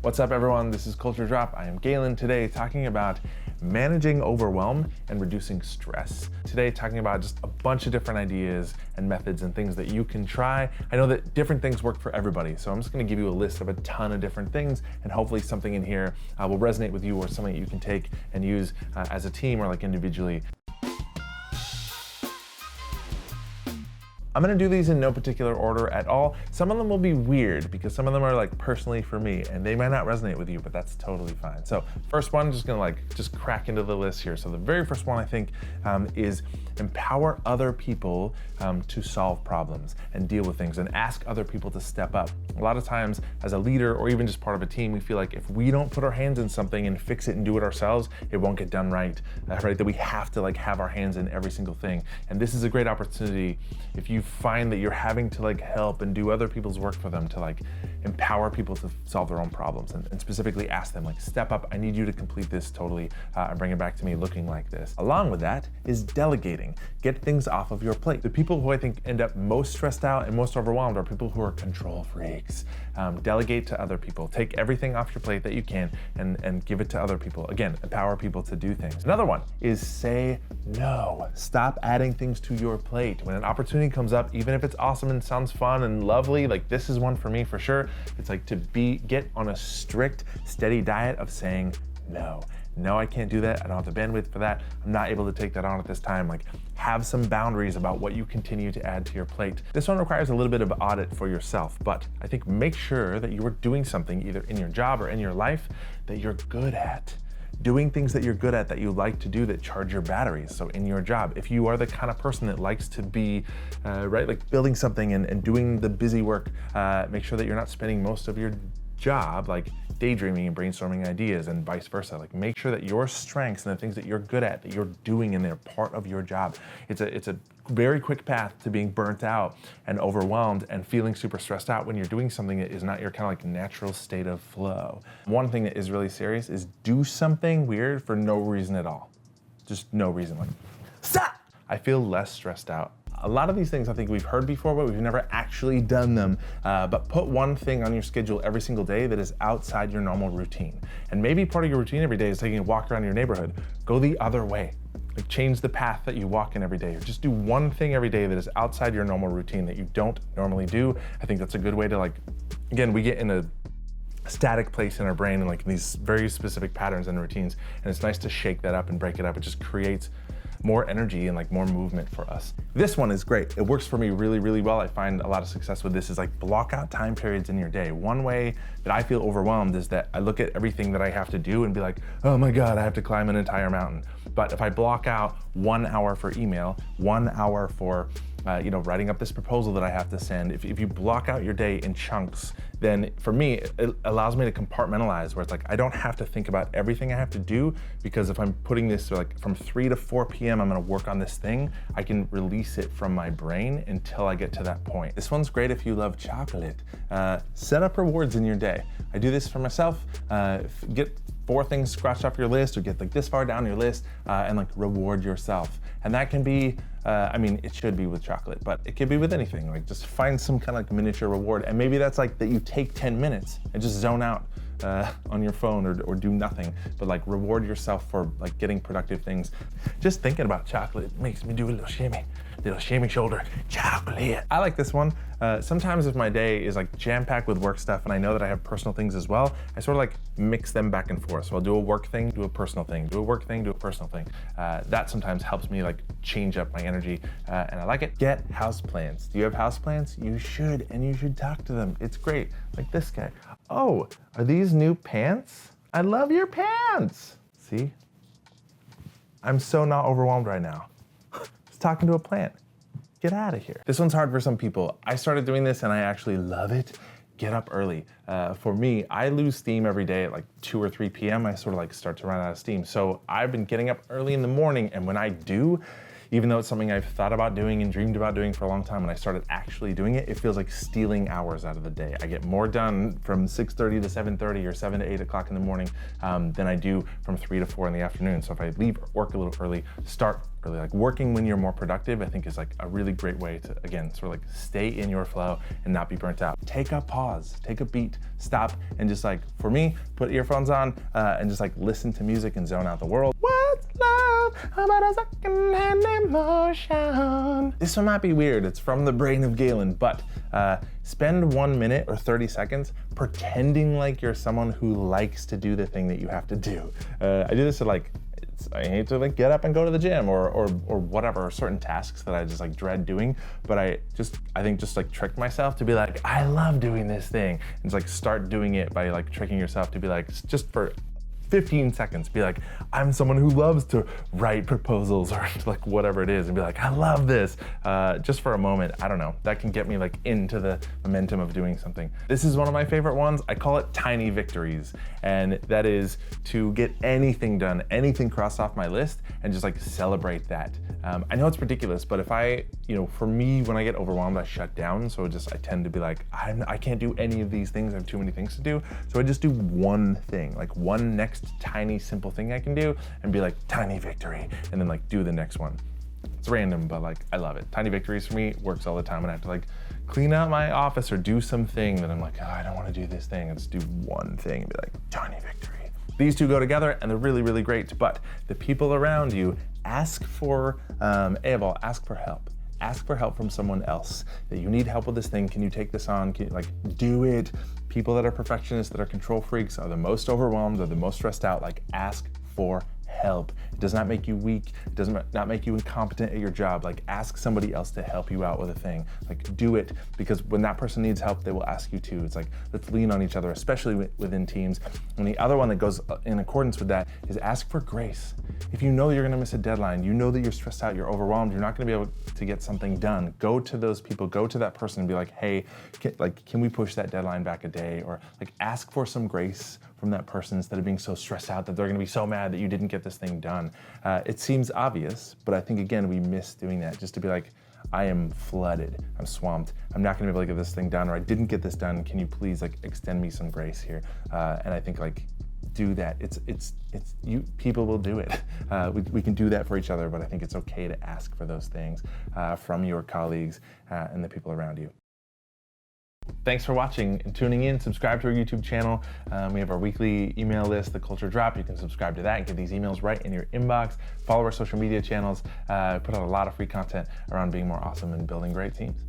What's up everyone, this is Culture Drop. I am Galen today talking about managing overwhelm and reducing stress. Today talking about just a bunch of different ideas and methods and things that you can try. I know that different things work for everybody, so I'm just gonna give you a list of a ton of different things, and hopefully something in here will resonate with you or something that you can take and use as a team or like individually. I'm gonna do these in no particular order at all. Some of them will be weird because some of them are like personally for me and they might not resonate with you, but that's totally fine. So first one, I'm just gonna just crack into the list here. So the very first one I think is empower other people to solve problems and deal with things and ask other people to step up. A lot of times as a leader or even just part of a team, we feel like if we don't put our hands in something and fix it and do it ourselves, it won't get done right, that we have to have our hands in every single thing. And this is a great opportunity if you find that you're having to help and do other people's work for them to empower people to solve their own problems and specifically ask them step up, I need you to complete this totally and bring it back to me looking like this. Along with that is delegating. Get things off of your plate. The people who I think end up most stressed out and most overwhelmed are people who are control freaks. Delegate to other people. Take everything off your plate that you can and give it to other people. Again, empower people to do things. Another one is say no. Stop adding things to your plate. When an opportunity comes up, even if it's awesome and sounds fun and lovely, this is one for me for sure. It's to get on a strict, steady diet of saying no. No, I can't do that. I don't have the bandwidth for that. I'm not able to take that on at this time. Have some boundaries about what you continue to add to your plate. This one requires a little bit of audit for yourself, but I think make sure that you are doing something either in your job or in your life that you're good at. Doing things that you're good at, that you like to do, that charge your batteries. So in your job, if you are the kind of person that likes to be, building something and doing the busy work, make sure that you're not spending most of your job daydreaming and brainstorming ideas and vice versa. Make sure that your strengths and the things that you're good at, that you're doing and they're part of your job. It's a very quick path to being burnt out and overwhelmed and feeling super stressed out when you're doing something that is not your natural state of flow. One thing that is really serious is do something weird for no reason at all. Just no reason. Stop! I feel less stressed out. A lot of these things I think we've heard before, but we've never actually done them. But put one thing on your schedule every single day that is outside your normal routine. And maybe part of your routine every day is taking a walk around your neighborhood. Go the other way. Change the path that you walk in every day, or just do one thing every day that is outside your normal routine that you don't normally do. I think that's a good way to again, we get in a static place in our brain and these very specific patterns and routines, and it's nice to shake that up and break it up. It just creates more energy and more movement for us. This one is great. It works for me really, really well. I find a lot of success with this is block out time periods in your day. One way that I feel overwhelmed is that I look at everything that I have to do and be oh my God, I have to climb an entire mountain. But if I block out 1 hour for email, 1 hour for writing up this proposal that I have to send, if you block out your day in chunks, then for me, it allows me to compartmentalize where it's I don't have to think about everything I have to do, because if I'm putting this from 3 to 4 p.m., I'm gonna work on this thing, I can release it from my brain until I get to that point. This one's great if you love chocolate. Set up rewards in your day. I do this for myself. Get 4 things scratched off your list, or get this far down your list and reward yourself. And that can be, it should be with chocolate, but it could be with anything. Just find some kind of miniature reward. And maybe that's that you take 10 minutes and just zone out on your phone or do nothing, but reward yourself for getting productive things. Just thinking about chocolate makes me do a little shimmy shoulder. Chocolate. I like this one. Sometimes if my day is jam-packed with work stuff and I know that I have personal things as well, I sort of mix them back and forth. So I'll do a work thing, do a personal thing, do a work thing, do a personal thing. That sometimes helps me change up my energy and I like it. Get houseplants. Do you have houseplants? You should, and you should talk to them. It's great. Like this guy. Oh, are these new pants? I love your pants. See? I'm so not overwhelmed right now. Just talking to a plant. Get out of here. This one's hard for some people. I started doing this and I actually love it. Get up early. For me, I lose steam every day at 2 or 3 p.m. I sort of start to run out of steam. So I've been getting up early in the morning, and when I do, even though it's something I've thought about doing and dreamed about doing for a long time, when I started actually doing it, it feels like stealing hours out of the day. I get more done from 6:30 to 7:30 or 7 to 8 o'clock in the morning than I do from 3 to 4 in the afternoon. So if I leave work a little early, start early, like working when you're more productive, I think is like a really great way to, again, sort of like stay in your flow and not be burnt out. Take a pause, take a beat, stop, and just like, for me, put earphones on and just like listen to music and zone out the world. What's love about a second-hand emotion? This one might be weird. It's from the brain of Galen, but spend 1 minute or 30 seconds pretending like you're someone who likes to do the thing that you have to do. I do this to like, I hate to like get up and go to the gym or whatever, certain tasks that I just like dread doing, but I think just like tricked myself to be like, I love doing this thing. And just like start doing it by like tricking yourself to be like, just for 15 seconds, be like, I'm someone who loves to write proposals or like whatever it is, and be like, I love this. Just for a moment, I don't know, that can get me like into the momentum of doing something. This is one of my favorite ones. I call it tiny victories. And that is to get anything done, anything crossed off my list, and just like celebrate that. I know it's ridiculous, but if for me, when I get overwhelmed, I shut down. So I tend to be like, I can't do any of these things. I have too many things to do. So I just do one thing, like one next tiny simple thing I can do, and be like, tiny victory, and then like do the next one. It's random, but like I love it. Tiny victories for me works all the time. When I have to like clean out my office or do something that I'm like, oh, I don't want to do this thing. Let's do one thing and be like, tiny victory. These two go together and they're really, really great. But the people around you, ask for, ask for help. Ask for help from someone else. That you need help with this thing. Can you take this on? Can you, like, do it? People that are perfectionists, that are control freaks, are the most overwhelmed, are the most stressed out. Like, ask for help. It does not make you weak. It does not make you incompetent at your job. Like, ask somebody else to help you out with a thing. Like, do it, because when that person needs help, they will ask you too. It's like, let's lean on each other, especially within teams. And the other one that goes in accordance with that is ask for grace. If you know you're gonna miss a deadline, you know that you're stressed out, you're overwhelmed, you're not gonna be able to get something done, go to those people, go to that person and be like, hey, can we push that deadline back a day? Or like, ask for some grace from that person instead of being so stressed out that they're gonna be so mad that you didn't get this thing done. It seems obvious, but I think, again, we miss doing that, just to be like, I am flooded, I'm swamped, I'm not gonna be able to get this thing done, or I didn't get this done, can you please like extend me some grace here? And I think like, do that. People will do it. We can do that for each other, but I think it's okay to ask for those things from your colleagues and the people around you. Thanks for watching and tuning in. Subscribe to our YouTube channel. We have our weekly email list, the Culture Drop. You can subscribe to that and get these emails right in your inbox. Follow our social media channels. Put out a lot of free content around being more awesome and building great teams.